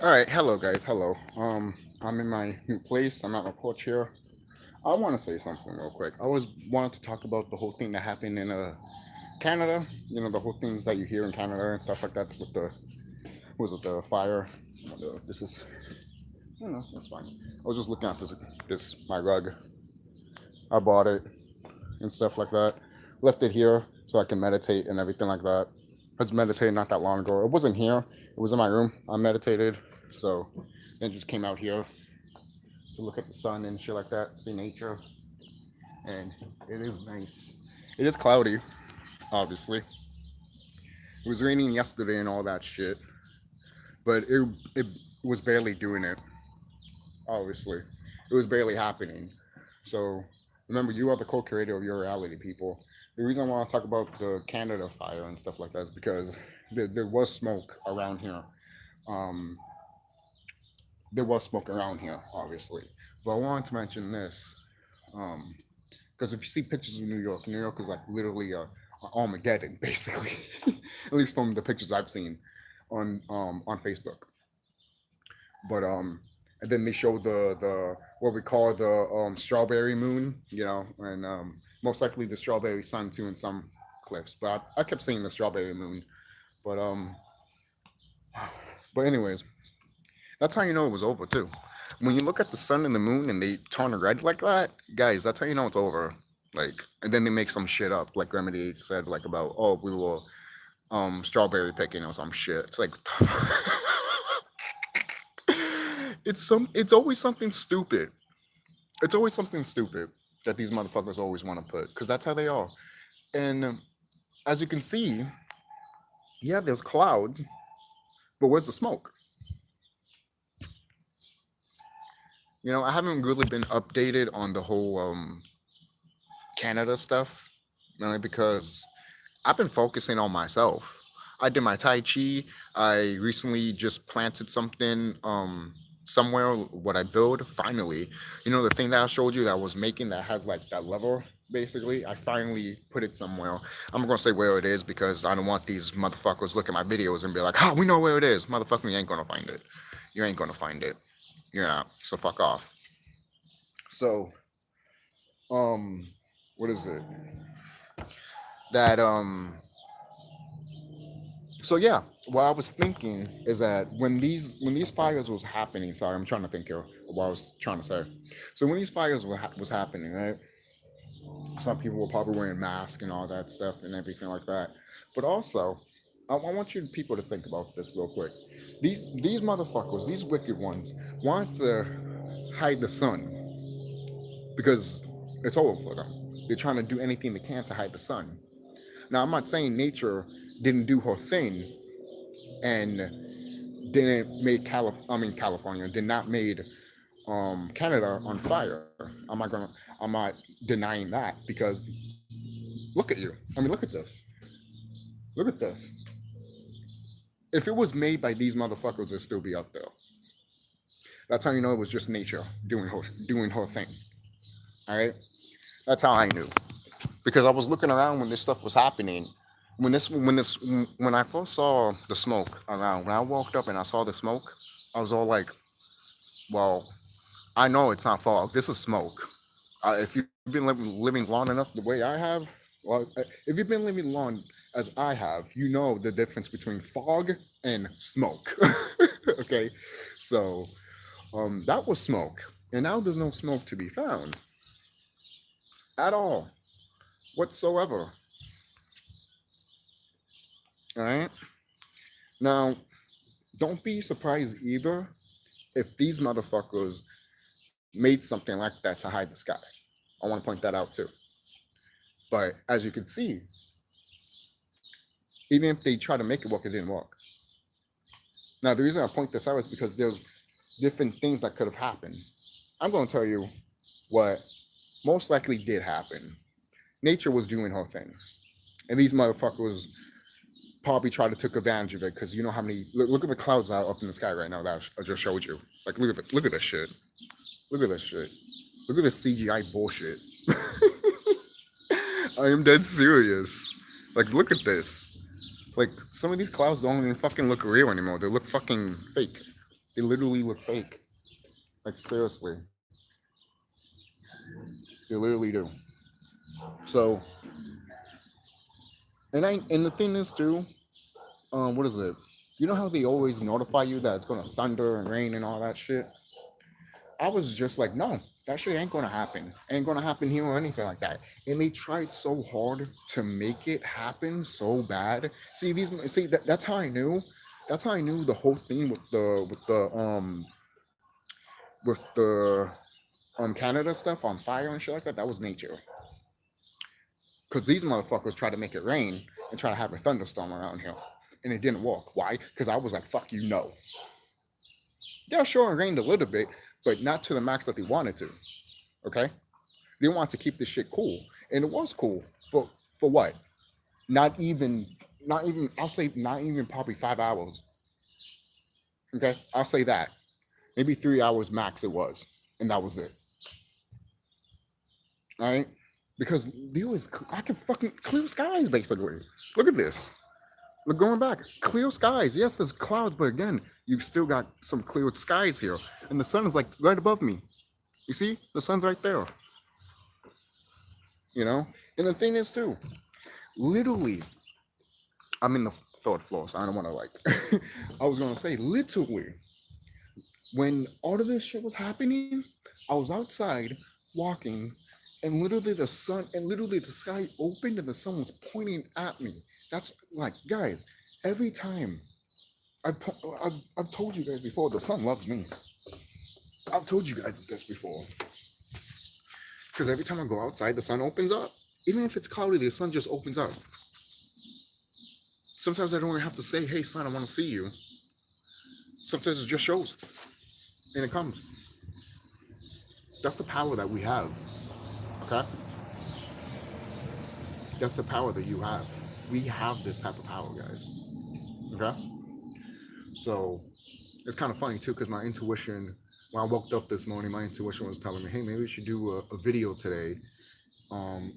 All right, hello guys, hello. I'm in my new place. I'm at my porch here. I want to say something real quick. I was wanted to talk about the whole thing that happened in Canada. You know, the whole things that you hear in Canada and stuff like that with the was it the fire? This is that's fine. I was just looking at this my rug. I bought it and stuff like that. Left it here so I can meditate and everything like that. I was meditating not that long ago. It wasn't here. It was in my room. I meditated. So then just came out here to look at the sun and shit like that, see nature, and it is nice. It is cloudy, obviously. It was raining yesterday and all that shit, but it was barely doing it. Obviously, it was barely happening. So remember, you are the co-creator of your reality, people. The reason I want to talk about the Canada fire and stuff like that is because there was smoke around here. Um, there was smoke around here, obviously. But I wanted to mention this um, because if you see pictures of New York is like literally a Armageddon, basically. At least from the pictures I've seen on Facebook. But and then they show the what we call the strawberry moon, you know, and most likely the strawberry sun too in some clips. But I kept saying the strawberry moon. But but anyways, that's how you know it was over too. When you look at the sun and the moon and they turn red like that, guys, that's how you know it's over. Like, and then they make some shit up, like Remedy H said, like about we were strawberry picking or some shit. It's like it's always something stupid. It's always something stupid that these motherfuckers always want to put because that's how they are. And as you can see, yeah, there's clouds, but where's the smoke? You know, I haven't really been updated on the whole Canada stuff, mainly because I've been focusing on myself. I did my Tai Chi. I recently just planted something somewhere. What I build finally, you know, the thing that I showed you that I was making that has like that lever. Basically, I finally put it somewhere. I'm not gonna say where it is because I don't want these motherfuckers look at my videos and be like, "Ah, we know where it is." Motherfucker, you ain't gonna find it. You ain't gonna find it. You're not. So fuck off. So, um, what is it? That So yeah, what I was thinking is that when these fires was happening, sorry, I'm trying to think here of what I was trying to say. So when these fires was happening, right? Some people were probably wearing masks and all that stuff and everything like that. But also, I want you people to think about this real quick. These motherfuckers, these wicked ones, want to hide the sun because it's over for them. They're trying to do anything they can to hide the sun. Now, I'm not saying nature didn't do her thing and didn't make California did not made Canada on fire. I'm not denying that because look at you. I mean, look at this. Look at this. If it was made by these motherfuckers, it'd still be up there. That's how you know it was just nature doing her thing. All right. That's how I knew because I was looking around when this stuff was happening. When I first saw the smoke around, when I walked up and I saw the smoke, I was all like, "Well, I know it's not fog. This is smoke. If you've been living long enough the way I have, well, if you've been living long as I have, you know the difference between fog and smoke. Okay, so that was smoke, and now there's no smoke to be found at all whatsoever. All right. Now, don't be surprised either if these motherfuckers made something like that to hide the sky. I want to point that out too. But as you can see, even if they try to make it work, it didn't work. Now, the reason I point this out is because there's different things that could have happened. I'm going to tell you what most likely did happen. Nature was doing her thing. And these motherfuckers probably tried to take advantage of it because you know how many look at the clouds out up in the sky right now that I just showed you. Like look at this shit. Look at this shit. Look at this CGI bullshit. I am dead serious. Like look at this. Like some of these clouds don't even fucking look real anymore. They look fucking fake. They literally look fake. Like seriously, they literally do. So, and the thing is too, what is it? You know how they always notify you that it's gonna thunder and rain and all that shit? I was just like, no, that shit ain't gonna happen. Ain't gonna happen here or anything like that. And they tried so hard to make it happen so bad. See that's how I knew. That's how I knew the whole thing with the Canada stuff on fire and shit like that. That was nature. Because these motherfuckers tried to make it rain and try to have a thunderstorm around here. And it didn't work. Why? Because I was like, fuck you, no. Yeah, sure, it rained a little bit, but not to the max that they wanted to. Okay? They wanted to keep this shit cool. And it was cool. For what? Not even, I'll say not even probably 5 hours. Okay? I'll say that. Maybe 3 hours max it was. And that was it. Alright? Because I can fucking clear skies basically. Look at this. Look, going back, clear skies. Yes, there's clouds, but again, you've still got some clear skies here. And the sun is like right above me. You see? The sun's right there. You know? And the thing is too, literally, I'm in the third floor, so I don't want to like I was gonna say literally when all of this shit was happening, I was outside walking and literally the sky opened and the sun was pointing at me. That's like, guys, every time I've told you guys before, the sun loves me. I've told you guys this before. Because every time I go outside, the sun opens up. Even if it's cloudy, the sun just opens up. Sometimes I don't even have to say, hey, sun, I want to see you. Sometimes it just shows. And it comes. That's the power that we have. Okay? That's the power that you have. We have this type of power, guys. Okay? So it's kind of funny too, because my intuition, when I woke up this morning, my intuition was telling me, hey, maybe we should do a video today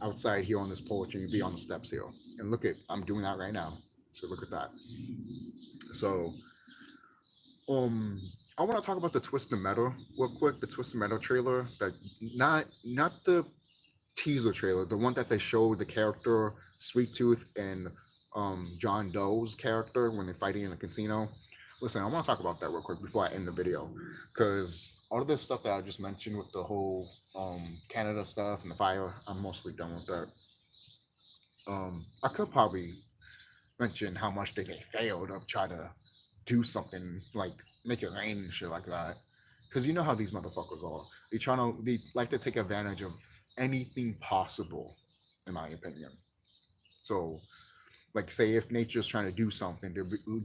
outside here on this porch and you be on the steps here. And look at, I'm doing that right now. So look at that. So I want to talk about the Twisted Metal real quick, the Twisted Metal trailer, that not the teaser trailer, the one that they showed the character Sweet Tooth and John Doe's character when they're fighting in a casino. Listen, I want to talk about that real quick before I end the video, because all of this stuff that I just mentioned with the whole Canada stuff and the fire, I'm mostly done with that. I could probably mention how much they failed of try to do something like make it rain and shit like that, because you know how these motherfuckers are. They like to take advantage of anything possible, in my opinion. So, like, say if nature's trying to do something,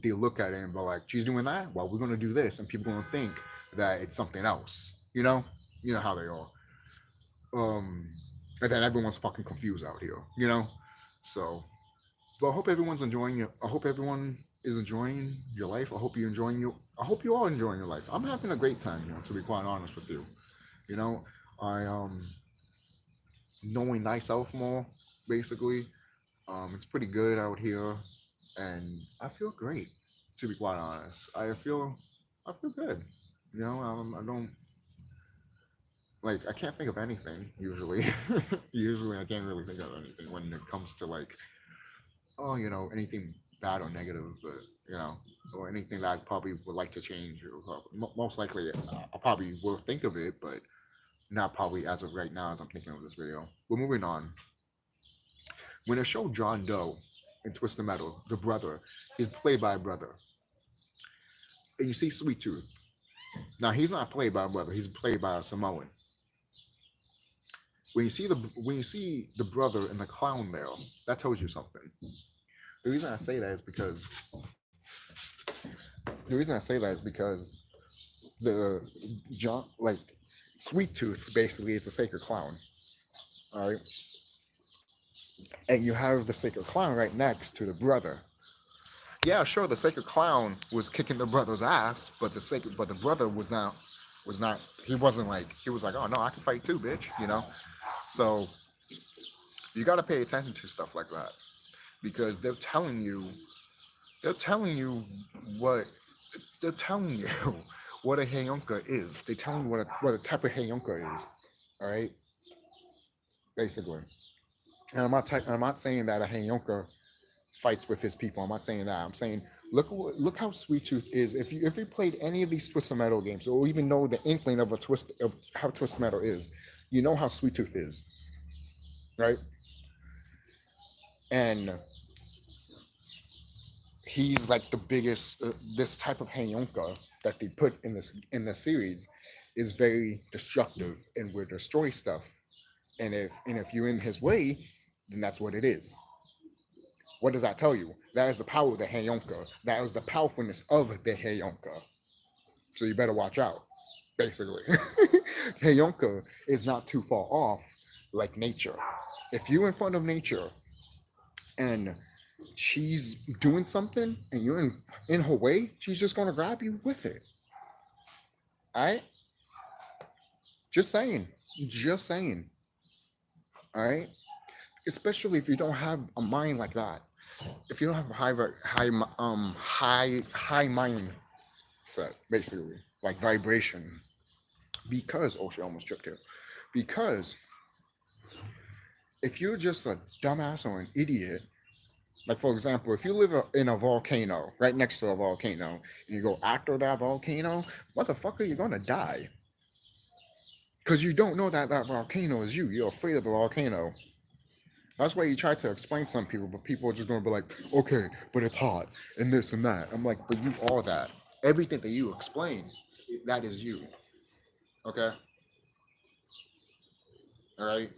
they look at it and be like, she's doing that, well, we're going to do this, and people are going to think that it's something else. You know how they are. And then everyone's fucking confused out here. So, but I hope everyone's enjoying it. I hope everyone is enjoying your life. I hope you are enjoying your life. I'm having a great time, to be quite honest with you. I knowing thyself more, basically. It's pretty good out here, and I feel great, to be quite honest. I feel good. I don't like, I can't think of anything usually. Usually I can't really think of anything when it comes to like, anything bad or negative, but or anything that I probably would like to change, or most likely I probably will think of it, but not probably as of right now as I'm thinking of this video. But moving on. When it showed John Doe in Twisted Metal, the brother, he's played by a brother. And you see Sweet Tooth. Now he's not played by a brother, he's played by a Samoan. When you see the brother and the clown there, that tells you something. The reason I say that is because the John, like, Sweet Tooth basically is the sacred clown. All right. And you have the sacred clown right next to the brother. Yeah, sure, the sacred clown was kicking the brother's ass, but the brother was not. He wasn't like, he was like, oh no, I can fight too, bitch. So you got to pay attention to stuff like that, because they're telling you what a Heyonka is. They tell me what a type of Heyonka is. All right, basically. And I'm not saying that a Heyonka fights with his people. I'm not saying that. I'm saying look how Sweet Tooth is. If you played any of these Twisted Metal games, or even know the inkling of a twist of how Twisted Metal is, you know how Sweet Tooth is, right? And he's like the biggest. This type of Heyonka that they put in the series is very destructive and will destroy stuff. And if you're in his way, then that's what it is. What does that tell you? That is the power of the Heyonka. That is the powerfulness of the Heyonka. So you better watch out, basically. Heyonka is not too far off like nature. If you're in front of nature and she's doing something and you're in her way, she's just gonna grab you with it. Alright? Just saying. Just saying. Alright? Especially if you don't have a mind like that. If you don't have a high mind set, basically. Like vibration. Because oh shit, I almost tripped here. Because if you're just a dumbass or an idiot, like for example, if you live in a volcano, right next to a volcano, and you go after that volcano, motherfucker, you're gonna die. Because you don't know that that volcano is you. You're afraid of the volcano. That's why you try to explain to some people, but people are just gonna be like, okay, but it's hot and this and that. I'm like, but you are that. Everything that you explain, that is you. Okay? Alright?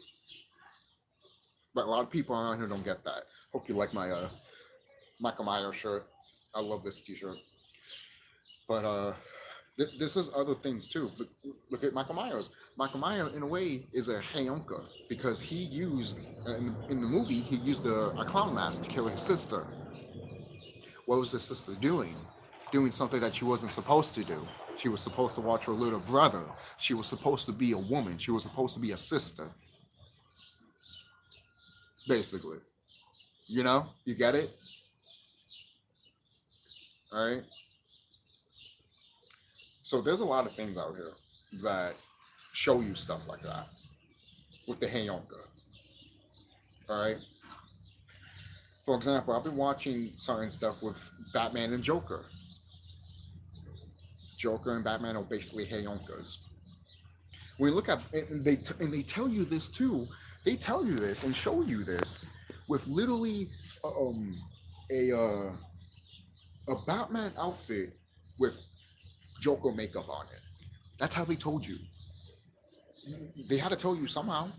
But a lot of people around here don't get that. Hope you like my Michael Myers shirt. I love this t-shirt. But this is other things too. Look at Michael Myers. Michael Myers, in a way, is a Heyonka because he used in the movie he used a clown mask to kill his sister. What was his sister doing? Doing something that she wasn't supposed to do. She was supposed to watch her little brother. She was supposed to be a woman. She was supposed to be a sister. Basically, you get it, all right. So there's a lot of things out here that show you stuff like that with the Heyonka. All right. For example, I've been watching certain stuff with Batman and Joker. Joker and Batman are basically Heyonkas. When you look at and they tell you this too. They tell you this and show you this with literally um, a Batman outfit with Joker makeup on it. That's how they told you. They had to tell you somehow.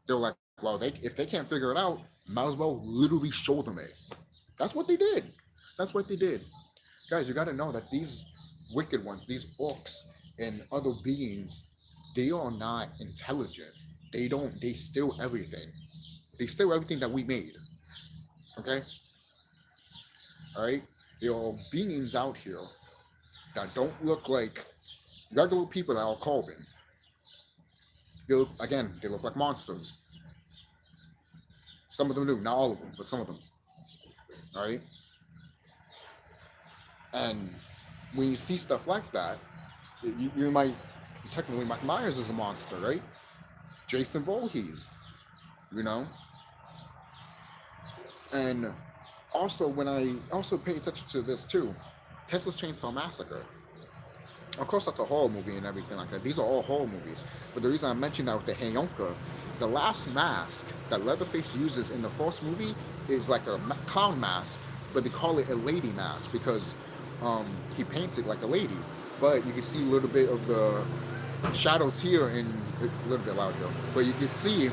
They were like, well, if they can't figure it out, might as well literally show them it. That's what they did. That's what they did. Guys, you got to know that these wicked ones, these orcs and other beings, they are not intelligent. They don't. They steal everything. They steal everything that we made. Okay. All right. There are beings out here that don't look like regular people that are carbon. They look like monsters. Some of them do, not all of them, but some of them. All right. And when you see stuff like that, you might technically Mike Myers is a monster, right? Jason Voorhees, you know. And also, when I also pay attention to this too, Texas Chainsaw Massacre. Of course, that's a horror movie and everything like that. These are all horror movies. But the reason I mentioned that with the Heyonka, the last mask that Leatherface uses in the first movie is like a clown mask, but they call it a lady mask because he paints it like a lady. But you can see a little bit of the shadows here and a little bit louder. But you can see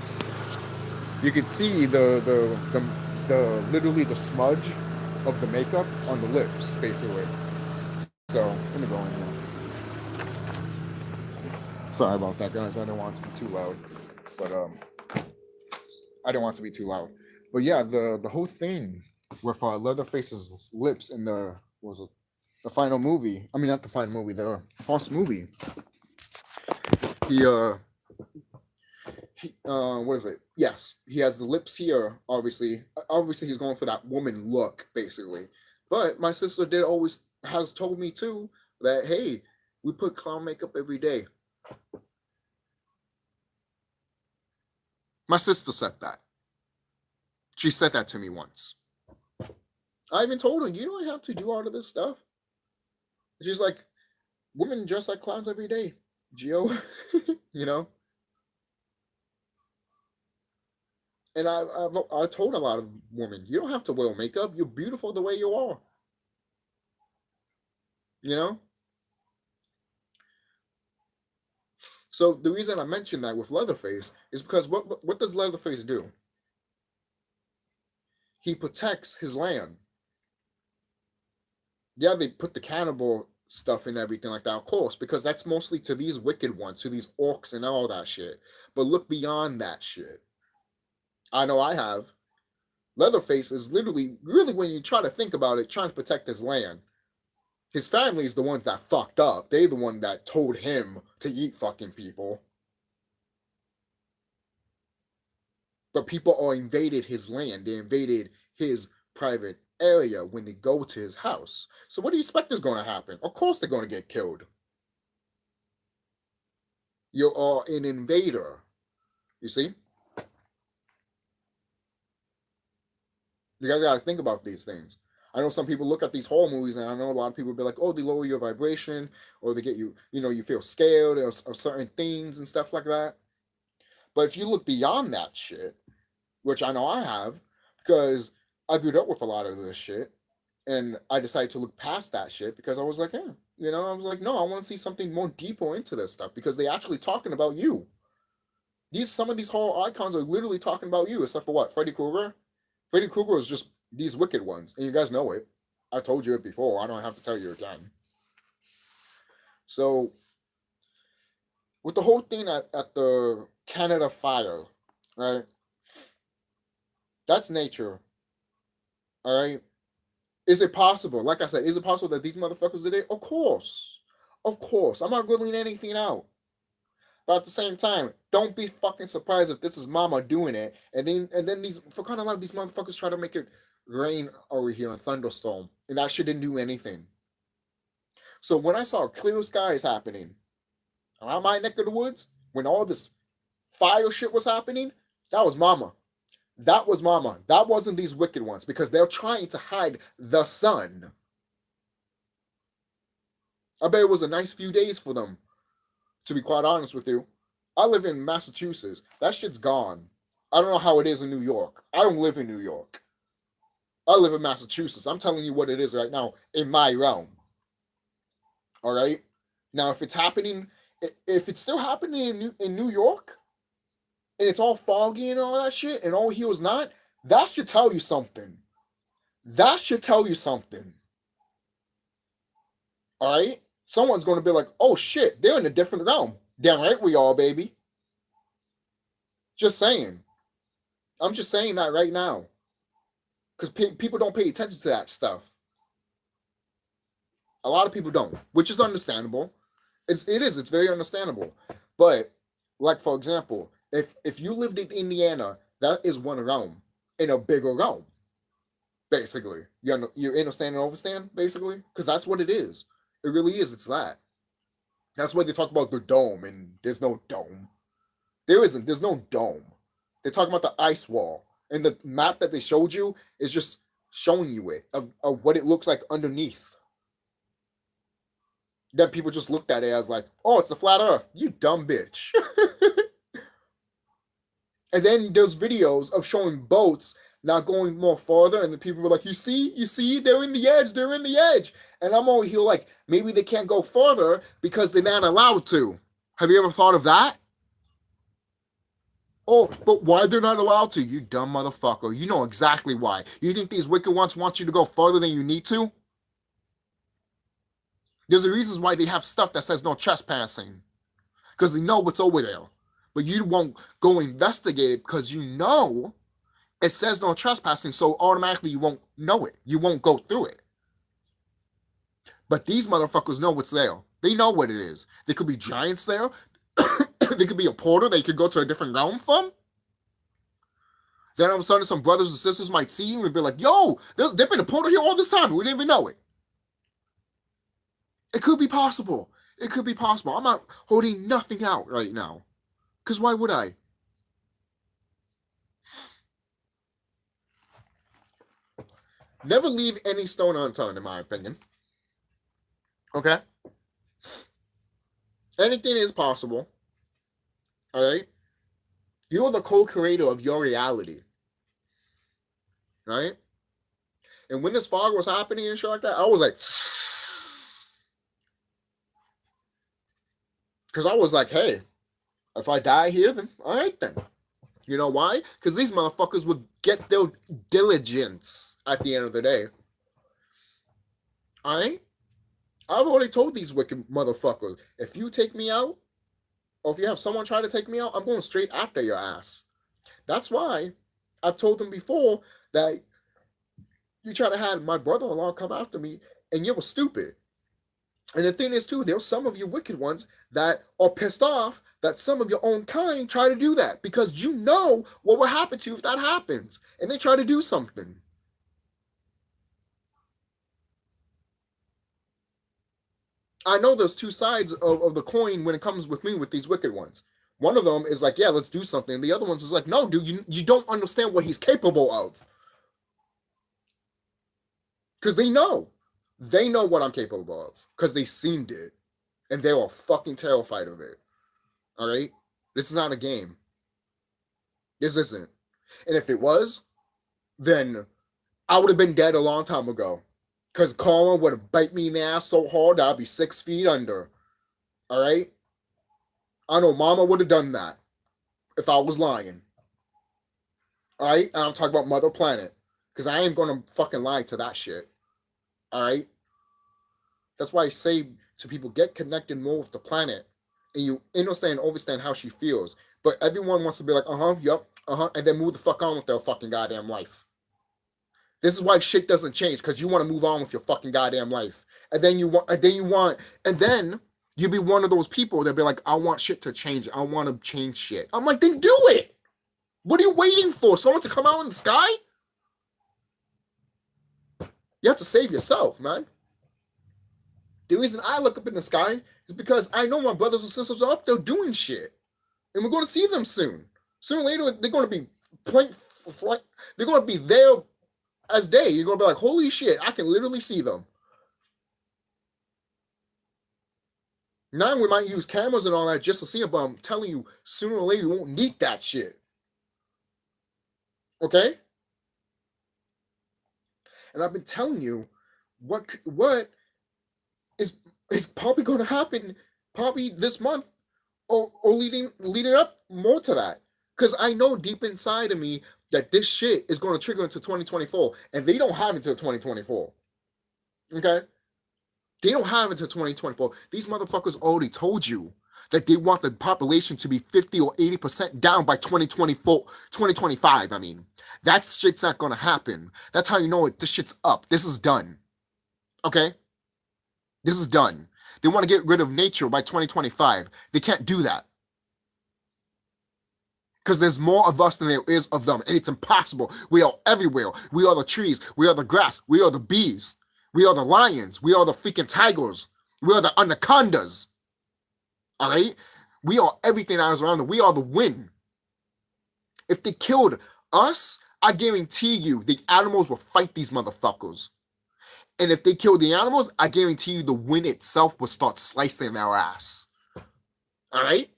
the literally the smudge of the makeup on the lips, basically. So let me go in here. Sorry about that, guys. I don't want it to be too loud, but I don't want it to be too loud. But yeah, the whole thing with Leatherface's lips in the what was it the final movie? I mean, not the final movie, the first movie. He what is it? Yes, he has the lips here. Obviously, he's going for that woman look, basically. But my sister did always has told me too that hey, We put clown makeup every day. My sister said that. She said that to me once. I even told her, you don't have to do all of this stuff. She's like, women dress like clowns every day, Gio. You know? And I told a lot of women, you don't have to wear makeup. You're beautiful the way you are. You know? So the reason I mentioned that with Leatherface is because what does Leatherface do? He protects his land. Yeah, they put the cannibal stuff and everything like that, of course, because that's mostly to these wicked ones, to these orcs and all that shit. But look beyond that shit. I know I have. Leatherface is literally, really, when you try to think about it, trying to protect his land. His family is the ones that fucked up. They're the one that told him to eat fucking people. But people all invaded his land. They invaded his private area when they go to his house. So what do you expect is going to happen? Of course they're going to get killed. You're all an invader. You see? You guys got to think about these things. I know some people look at these horror movies, and I know a lot of people be like, oh, they lower your vibration, or they get you, you feel scared of certain things and stuff like that. But if you look beyond that shit, which I know I have, because I grew up with a lot of this shit, and I decided to look past that shit because I was like, yeah, I was like, no, I want to see something more deeper into this stuff because they actually talking about you. Some of these horror icons are literally talking about you, except for what? Freddy Krueger? Freddy Krueger is just these wicked ones, and you guys know it. I told you it before. I don't have to tell you again. So, with the whole thing at the Canada fire, right? That's nature. All right? Is it possible? Like I said, is it possible that these motherfuckers did it? Of course. Of course. I'm not ruling anything out. But at the same time, don't be fucking surprised if this is mama doing it. And then these, for kind of like, these motherfuckers try to make it rain over here in thunderstorm. And that shit didn't do anything. So when I saw clear skies happening around my neck of the woods, when all this fire shit was happening, that was mama. That was mama. That wasn't these wicked ones because they're trying to hide the sun. I bet it was a nice few days for them, to be quite honest with you. I live in Massachusetts. That shit's gone. I don't know how it is in New York. I don't live in New York. I live in Massachusetts. I'm telling you what it is right now in my realm. All right? Now, if it's happening, if it's still happening in New York, and it's all foggy and all that shit, and all here is not, that should tell you something. That should tell you something. All right? Someone's going to be like, oh shit, they're in a different realm. Damn right we are, baby. Just saying. I'm just saying that right now. Because people don't pay attention to that stuff. A lot of people don't, which is understandable. It's very understandable. But, like, for example, if you lived in Indiana, that is one realm in a bigger realm. Basically. You understand and overstand, basically? Because that's what it is. It really is. It's that. That's why they talk about the dome, and there's no dome. There isn't. There's no dome. They're talking about the ice wall. And the map that they showed you is just showing you it, of what it looks like underneath. Then people just looked at it as like, oh, it's the flat earth. You dumb bitch. And then there's videos of showing boats not going more farther, and the people were like, you see, they're in the edge. And I'm over here like, maybe they can't go further because they're not allowed to. Have you ever thought of that? Oh, but why they're not allowed to? You dumb motherfucker. You know exactly why. You think these wicked ones want you to go further than you need to? There's a reason why they have stuff that says no trespassing. Because they know what's over there. But you won't go investigate it because you know it says no trespassing, so automatically you won't know it. You won't go through it. But these motherfuckers know what's there. They know what it is. There could be giants there. There could be a portal they could go to a different realm from. Then all of a sudden some brothers and sisters might see you and be like, yo, there's been a portal here all this time. We didn't even know it. It could be possible. It could be possible. I'm not holding nothing out right now. Because why would I? Never leave any stone unturned, in my opinion. Okay? Anything is possible. Alright? You're the co-creator of your reality. Right? And when this fog was happening and shit like that, I was like, because I was like, hey, if I die here, then all right then. You know why? Because these motherfuckers would get their diligence at the end of the day. All right? I've already told these wicked motherfuckers, if you take me out, or if you have someone try to take me out, I'm going straight after your ass. That's why I've told them before that you try to have my brother-in-law come after me, and you were stupid. And the thing is, too, there's some of you wicked ones that are pissed off that some of your own kind try to do that because you know what will happen to you if that happens. And they try to do something. I know there's two sides of the coin when it comes with me with these wicked ones. One of them is like, yeah, let's do something. And the other one's is like, no, dude, you don't understand what he's capable of. Because they know. They know what I'm capable of because they seen it and they were fucking terrified of it. All right? This is not a game. This isn't. And if it was, then I would have been dead a long time ago because karma would have bite me in the ass so hard that I'd be 6 feet under. All right? I know mama would have done that if I was lying. All right? And I'm talking about Mother Planet because I ain't going to fucking lie to that shit. All right? That's why I say to people, get connected more with the planet and you understand, understand how she feels. But everyone wants to be like, yep, and then move the fuck on with their fucking goddamn life. This is why shit doesn't change, because you want to move on with your fucking goddamn life. And then you be one of those people that be like, I want shit to change. I want to change shit. I'm like, then do it. What are you waiting for? Someone to come out in the sky? You have to save yourself, man. The reason I look up in the sky is because I know my brothers and sisters are up there doing shit. And we're going to see them soon. Sooner or later, they're going to be they're going to be there as day. You're going to be like, holy shit, I can literally see them. Now we might use cameras and all that just to see them, but I'm telling you, sooner or later, you won't need that shit. Okay? And I've been telling you what is probably going to happen probably this month or leading up more to that. Because I know deep inside of me that this shit is going to trigger into 2024. And they don't have until 2024. Okay? They don't have until 2024. These motherfuckers already told you that they want the population to be 50 or 80% down by 2025. I mean, that shit's not going to happen. That's how you know it. This shit's up. This is done. Okay? This is done. They want to get rid of nature by 2025. They can't do that. Because there's more of us than there is of them. And it's impossible. We are everywhere. We are the trees. We are the grass. We are the bees. We are the lions. We are the freaking tigers. We are the anacondas. All right? We are everything that is around them. We are the wind. If they killed us, I guarantee you the animals will fight these motherfuckers. And if they kill the animals, I guarantee you the wind itself will start slicing their ass. All right?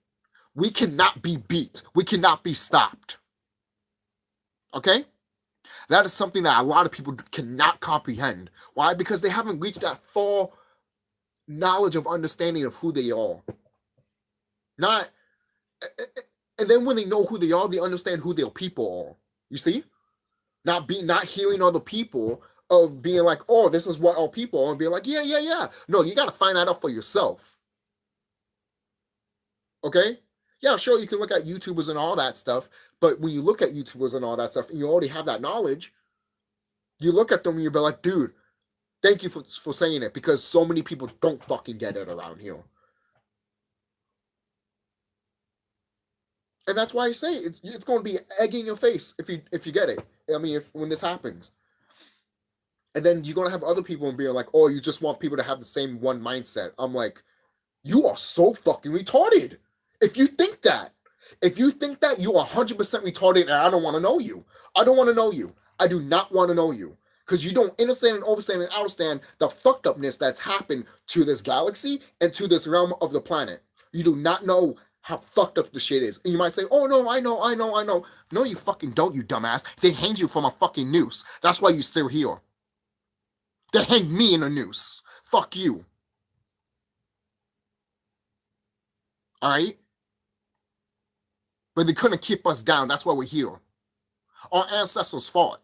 We cannot be beat. We cannot be stopped. Okay? That is something that a lot of people cannot comprehend. Why? Because they haven't reached that full knowledge of understanding of who they are. And then when they know who they are, they understand who their people are. You see? Not hearing other people of being like, oh, this is what our people are, and being like, yeah. No, you got to find that out for yourself. Okay? Yeah, sure, you can look at YouTubers and all that stuff, but when you look at YouTubers and all that stuff, and you already have that knowledge, you look at them and you'll be like, dude, thank you for saying it, because so many people don't fucking get it around here. And that's why I say it's going to be egg in your face if you get it. I mean, when this happens. And then you're going to have other people being like, oh, you just want people to have the same one mindset. I'm like, You are so fucking retarded. If you think that, you are 100% retarded, and I don't want to know you. I don't want to know you. I do not want to know you. Because you don't understand and overstand and understand the fucked upness that's happened to this galaxy and to this realm of the planet. You do not know how fucked up the shit is. And you might say, oh no, I know. No, you fucking don't, you dumbass. They hanged you from a fucking noose. That's why you're still here. They hanged me in a noose. Fuck you. Alright? But they couldn't keep us down. That's why we're here. Our ancestors fought.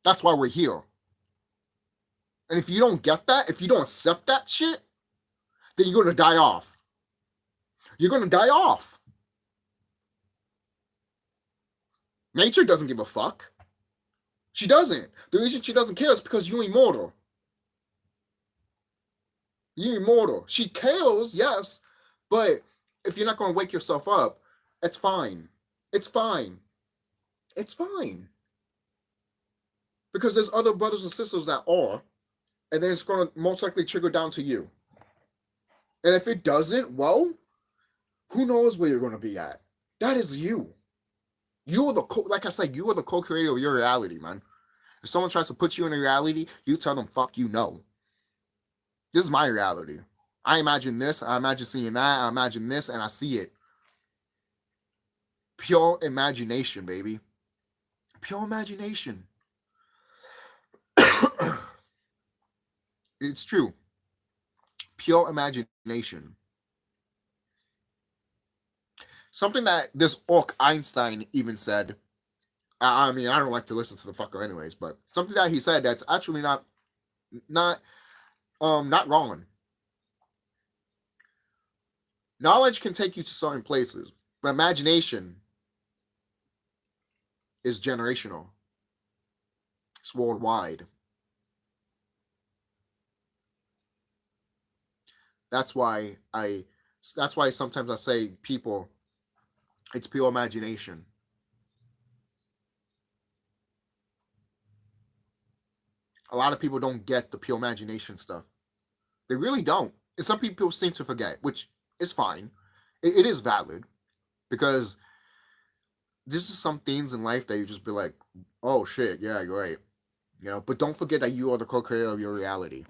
That's why we're here. And if you don't get that, if you don't accept that shit, then you're going to die off. You're going to die off. Nature doesn't give a fuck. She doesn't. The reason she doesn't care is because you're immortal. You're immortal. She cares, yes, but if you're not going to wake yourself up, it's fine. It's fine. It's fine. Because there's other brothers and sisters that are, and then it's going to most likely trigger down to you. And if it doesn't, well, who knows where you're going to be at? That is you. You are like I said, you are the co-creator of your reality, man. If someone tries to put you in a reality, you tell them, fuck you, no. This is my reality. I imagine this, I imagine seeing that, I imagine this, and I see it. Pure imagination, baby. Pure imagination. It's true. Pure imagination. Something that this orc Einstein even said. I mean, I don't like to listen to the fucker anyways, but something that he said that's actually not wrong. Knowledge can take you to certain places, but imagination is generational. It's worldwide. That's why sometimes I say, people, it's pure imagination. A lot of people don't get the pure imagination stuff. They really don't. And some people seem to forget, which is fine. It is valid, because this is some things in life that you just be like, oh shit, yeah, you're right. You know, but don't forget that you are the co-creator of your reality.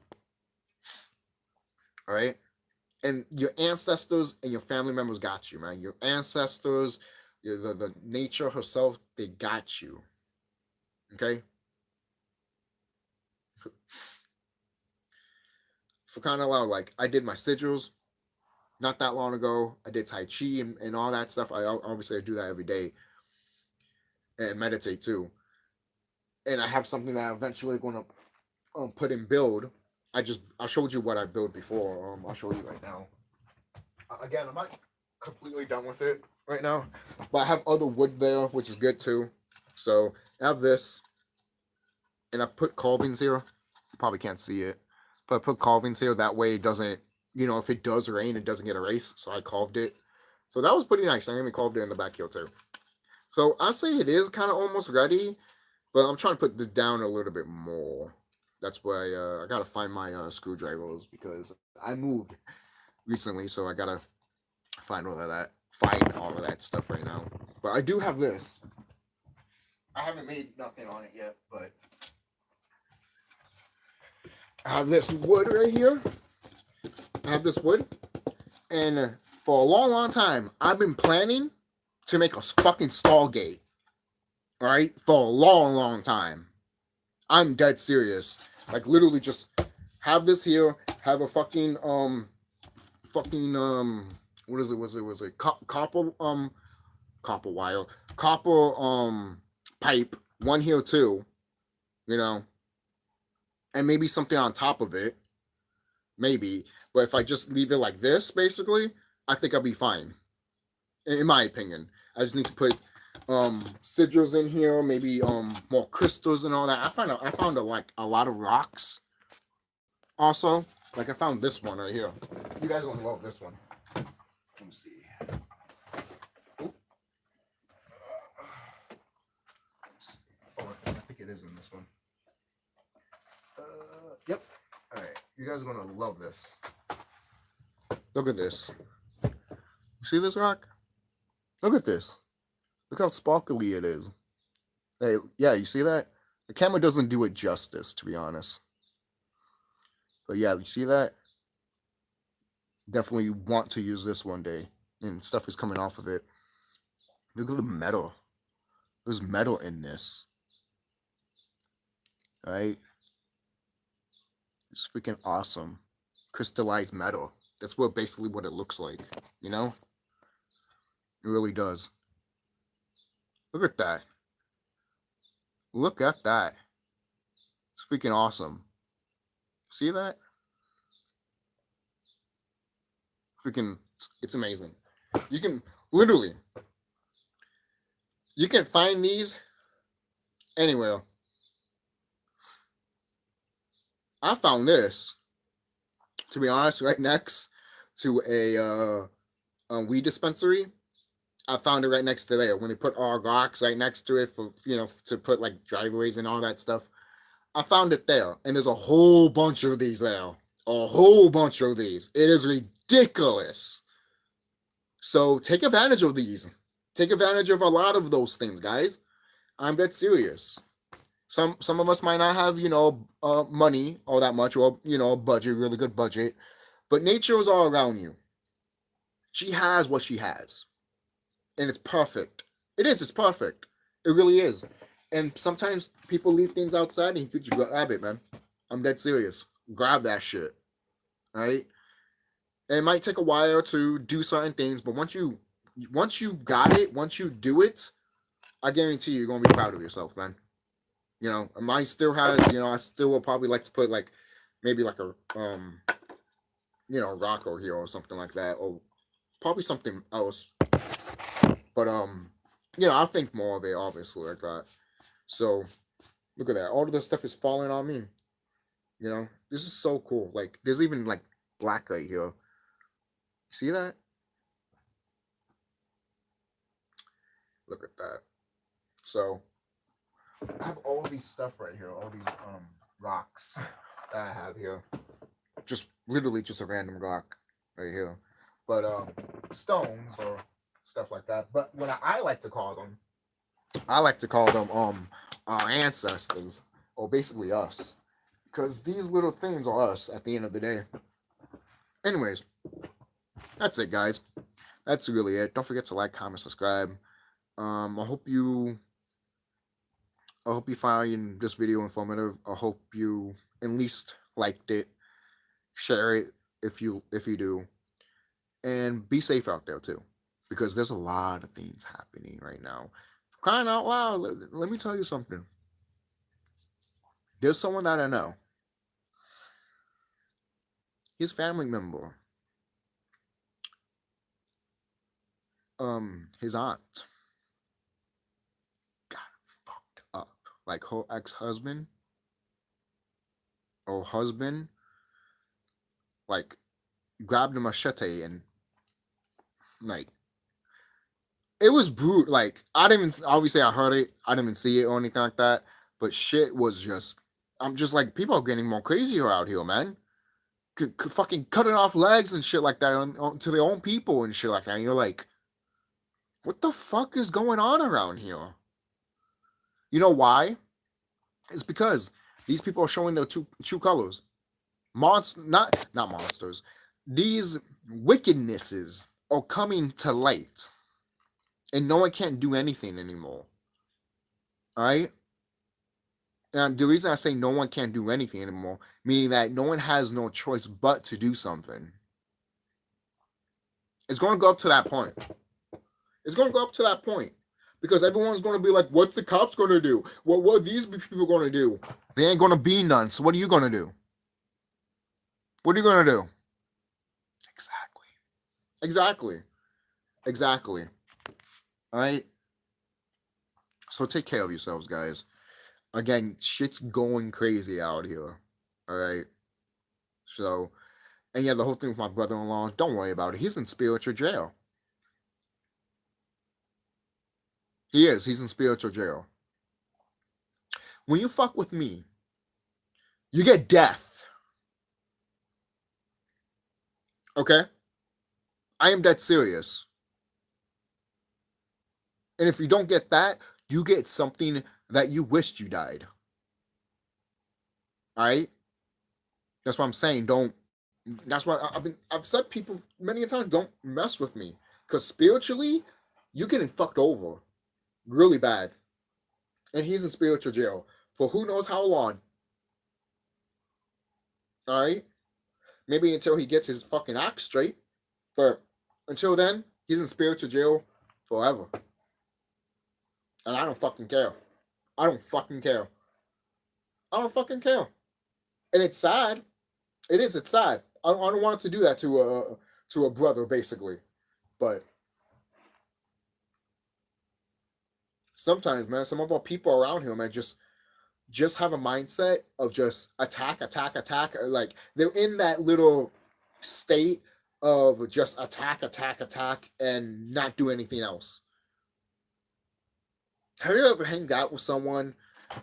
All right? And your ancestors and your family members got you, man. Your ancestors, the nature herself, they got you. Okay? For kind of loud, like, I did my sigils not that long ago. I did Tai Chi and all that stuff. I obviously do that every day. And meditate too. And I have something that I'm eventually going to put in build. I showed you what I built before. I'll show you right now. Again, I'm not completely done with it right now, but I have other wood there, which is good too. So I have this, and I put carvings here. You probably can't see it, but I put carvings here. That way it doesn't, if it does rain, it doesn't get erased. So I carved it. So that was pretty nice. I even carved it in the back here too. So I'd say it is kind of almost ready, but I'm trying to put this down a little bit more. That's why I gotta find my screwdrivers, because I moved recently, so I gotta find all of that stuff right now. But I do have this. I haven't made nothing on it yet, but I have this wood right here. I have this wood, and for a long time, I've been planning to make a fucking Stargate. All right, for a long time. I'm dead serious. Like, literally just have this here, have a fucking what is it? Was it copper wire, copper pipe, one here too, and maybe something on top of it, maybe. But if I just leave it like this, basically, I think I'll be fine. In my opinion, I just need to put sigils in here, maybe more crystals and all that. I found like a lot of rocks. Also, like I found this one right here. You guys are gonna love this one. Let me see. Oh, I think it is in this one. Yep. All right, you guys are gonna love this. Look at this. You see this rock? Look at this. Look how sparkly it is. Hey, yeah, you see that? The camera doesn't do it justice, to be honest. But yeah, you see that? Definitely want to use this one day. And stuff is coming off of it. Look at the metal. There's metal in this. Right? It's freaking awesome. Crystallized metal. That's basically what it looks like. You know? It really does. Look at that. Look at that. It's freaking awesome. See that? Freaking, it's amazing. You can, literally, you can find these anywhere. I found this, to be honest, right next to a weed dispensary. I found it right next to there when they put all rocks right next to it for, you know, to put like driveways and all that stuff. I found it there, and there's a whole bunch of these there. A whole bunch of these. It is ridiculous. So take advantage of these. Take advantage of a lot of those things, guys. I'm dead serious. Some of us might not have, you know, money all that much, or, you know, a budget, really good budget, but nature is all around you. She has what she has, and it's perfect. It is. It's perfect. It really is. And sometimes people leave things outside, and you could just grab it, man. I'm dead serious. Grab that shit, right? And it might take a while to do certain things, but once you got it, once you do it, I guarantee you're gonna be proud of yourself, man. You know, mine still has, you know, I still will probably like to put like maybe like a you know, rock over here or something like that, or probably something else. But you know, I'll think more of it, obviously, like that. So look at that. All of this stuff is falling on me. You know, this is so cool. Like, there's even like black right here. See that? Look at that. So I have all these stuff right here, all these rocks that I have here. Just literally just a random rock right here. But stones or stuff like that. But what I like to call them, our ancestors, or basically us. Because these little things are us at the end of the day. Anyways, that's it, guys. That's really it. Don't forget to like, comment, subscribe. I hope you find this video informative. I hope you at least liked it. Share it if you do. And be safe out there too. Because there's a lot of things happening right now. Crying out loud, let me tell you something. There's someone that I know. His family member, his aunt, got fucked up. Like, her ex-husband or husband, like, grabbed a machete and, like, it was brutal. Like, I didn't even, obviously I heard it, I didn't even see it or anything like that, but shit was just, I'm just like, people are getting more crazier out here, man. Fucking cutting off legs and shit like that to their own people and shit like that. And you're like, what the fuck is going on around here? You know why? It's because these people are showing their true colors. Not monsters. These wickednesses are coming to light. And no one can't do anything anymore. Alright? And the reason I say no one can't do anything anymore, meaning that no one has no choice but to do something. It's going to go up to that point. It's going to go up to that point. Because everyone's going to be like, what's the cops going to do? What are these people going to do? They ain't going to be none. So what are you going to do? What are you going to do? Exactly. All right? So take care of yourselves, guys. Again, shit's going crazy out here. All right? So, and yeah, the whole thing with my brother-in-law, don't worry about it. He's in spiritual jail. He is. He's in spiritual jail. When you fuck with me, you get death. Okay? I am dead serious. And if you don't get that, you get something that you wished you died. All right? That's what I'm saying. Don't. That's why I've said people many a time, don't mess with me, because spiritually, you're getting fucked over really bad, and he's in spiritual jail for who knows how long. All right, maybe until he gets his fucking act straight, but until then, he's in spiritual jail forever, and I don't fucking care. I don't fucking care. I don't fucking care, and it's sad. It is. It's sad. I don't want to do that to a brother, basically, but sometimes, man, some of our people around here, man, just have a mindset of just attack, attack, attack. Like they're in that little state of just attack, attack, attack, and not do anything else. Have you ever hanged out with someone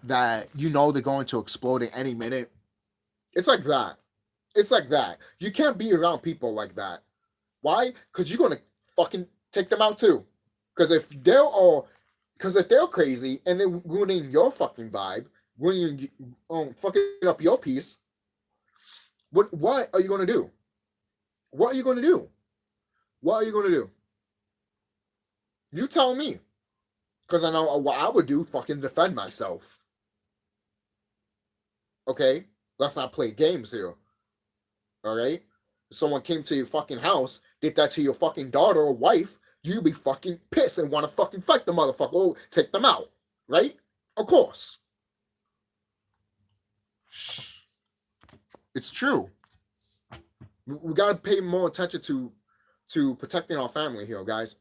that you know they're going to explode at any minute? It's like that. It's like that. You can't be around people like that. Why? Because you're gonna fucking take them out too. Because if they're crazy and they're ruining your fucking vibe, ruining, fucking up your peace, what are you gonna do? What are you gonna do? What are you gonna do? You tell me, because I know what I would do. Fucking defend myself. Okay, let's not play games here. All right. If someone came to your fucking house, did that to your fucking daughter or wife, you'd be fucking pissed and want to fucking fight the motherfucker or take them out, right? Of course. It's true. We gotta pay more attention to protecting our family here, guys.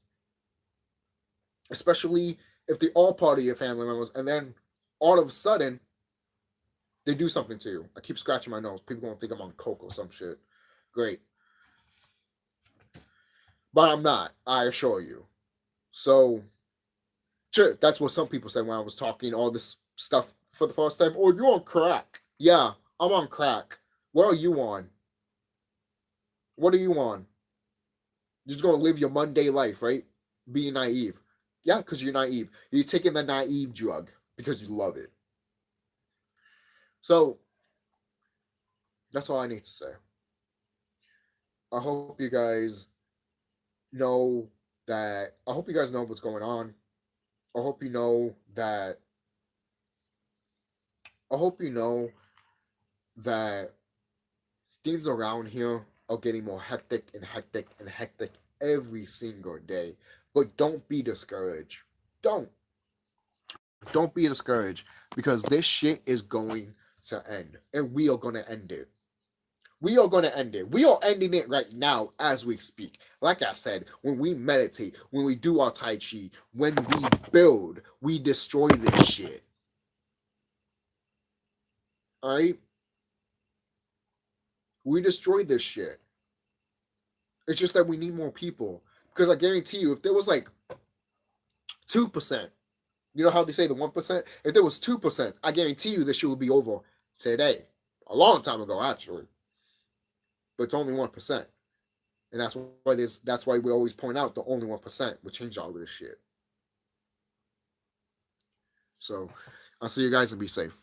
Especially if they all part of your family members, and then all of a sudden they do something to you. I keep scratching my nose. People gonna think I'm on coke or some shit. Great. But I'm not, I assure you. So, sure, that's what some people said when I was talking all this stuff for the first time. Oh, you're on crack. Yeah, I'm on crack. What are you on? What are you on? You're just gonna live your Monday life, right? Being naive. Yeah, because you're naive. You're taking the naive drug because you love it. So, that's all I need to say. I hope you guys know I hope you guys know what's going on. I hope you know that I hope you know that things around here are getting more hectic and hectic and hectic every single day. But don't be discouraged. Don't. Don't be discouraged, because this shit is going to end. And we are going to end it. We are going to end it. We are ending it right now as we speak. Like I said, when we meditate, when we do our Tai Chi, when we build, we destroy this shit. All right? We destroyed this shit. It's just that we need more people. Because I guarantee you, if there was like 2%, you know how they say the 1%? If there was 2%, I guarantee you this shit would be over today. A long time ago, actually. But it's only 1%. And that's why we always point out the only 1% will change all of this shit. So I'll see you guys and be safe.